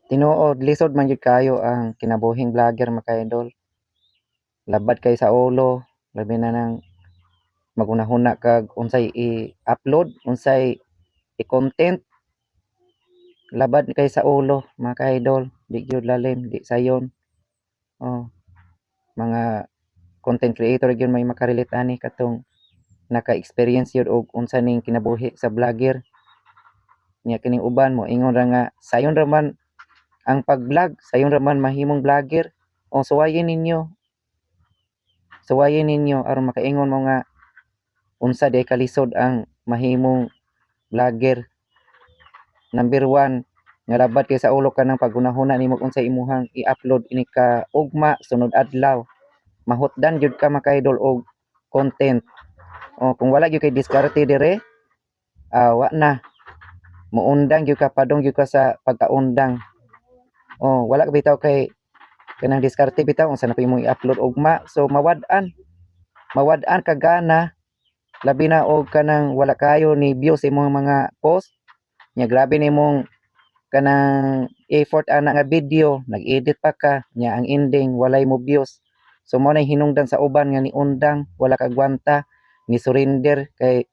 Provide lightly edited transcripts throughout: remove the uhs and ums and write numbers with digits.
Tinuod lisod man gyud kayo ang kinabuhing vlogger mga ka-idol. Labad kay sa ulo, labi na nang maghuna-huna kag unsay i-upload, unsay i-content. Labad kay sa ulo mga ka-idol, di gyud lalim, di sayon. Oh, mga content creator gyud may makarelate ani katong naka-experience yun og unsa ning kinabuhi sa vlogger. Nya kining uban mo ingon ra nga sayon ra man ang pag-vlog, sayon ra man mahimong vlogger. O suwayin ninyo aron makaingon mo nga unsa day kalisod ang mahimong vlogger. Number 1, nga labad kay sa ulo ka ng paghunahuna nimo unsay imuhang i-upload ini ka ugma sunod adlaw. Mahutdan gyud ka mga ka-idol og content. O kung wala gyud kay diskarte dire, wa na. Muundang gyud ka, padung gyud ka sa pagkaundang. O wala ka bitaw kay kanang diskarte bitaw unsa na pa imong i-upload ugma. So mawad-an ka gana labi na og kanang wala kayo ni views imong mga post. Nya grabe nimong kanang effort ana nga video, nag-edit pa ka, nya ang ending walay mo views. So mo na hinungdan sa uban nga ni undang, wala ka gwanta, ni surrender kay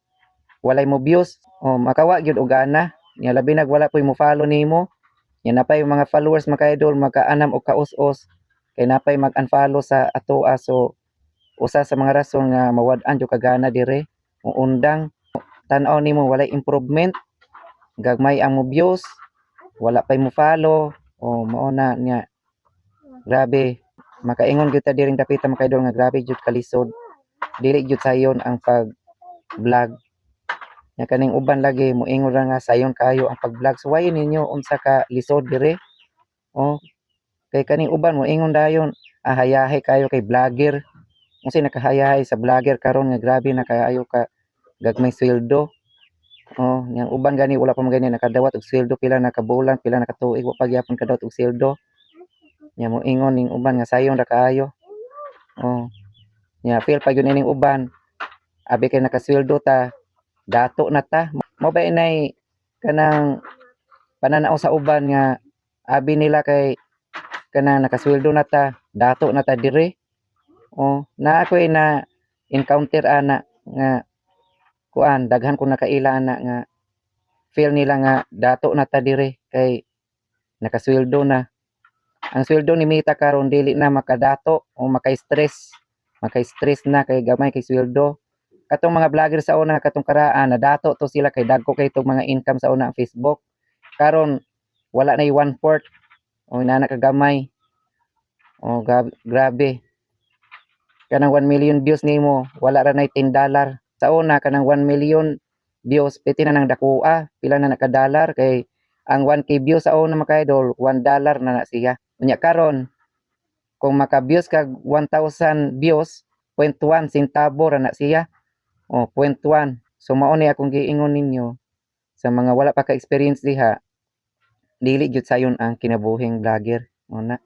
walay mo views. O makawa gyud og ana, nya labi na wala poy mo follow nimo. Nya napay mga followers mga ka-idol makaanam og kaus-os kay napay mag-unfollow sa atoa. So usa sa mga rason nga mawad-an jud ka gana dire, undang tan-aw nimo walay improvement, gagmay ang mo views, wala pay mo follow. O mao na niya, grabe makaingon gyud ta diring dapita mga idol nga grabe jud kalisod, dili jud sayon ang pag vlog. Nya kaning uban lagi moingon ra nga sayon kayo ang pag vlog, suwayin ninyo unsa ka lisod dire. O kay kaning uban moingon dayon hayahay kayo kay vlogger. Unsay nakahayahay sa vlogger karon nga grabe na kaayo ka gagmay sweldo. Oh, yang uban gani wala pa man gani nakadawat og sweldo, pila na ka bulan, pila na ka tuig wa pa gyapon kadawat og sweldo. Nya moingon ning uban nga sayon ra kaayo. Oh, nya feel pa gyud ning uban abi kay nakasweldo ta, dato na ta. Mao ba inay kanang pananaw sa uban nga abi nila kay kanang nakasweldo na ta, dato na ta dire. Oh, naa koy na encounter ana nga kuan daghan ko nakaila ana nga feel nila nga dato na ta dire kay nakasweldo na. Ang sweldo ni Mita karon dili na makadato o maka-stress na kay gamay kay sweldo. Katong mga vlogger sa una katong karaan nadato to sila kay dagko kay tong mga income sa una ang Facebook. Karon wala na 1/4 o inana ka gamay. O grabe. Kanang 1 million views nimo wala ra nay $10. Sa una kanang 1 million views piti na nang dakua, pila na naka-dollar kay ang 1k views sa una mga idol $1 na na siya. Unya karon kung maka-views kag 1,000 views, 0.1 centavo ra na siya. O 0.1. So mao ni akong giingon ninyo sa mga wala pa ka experience diha, dili gyud sayon ang kinabuhing vlogger. O na.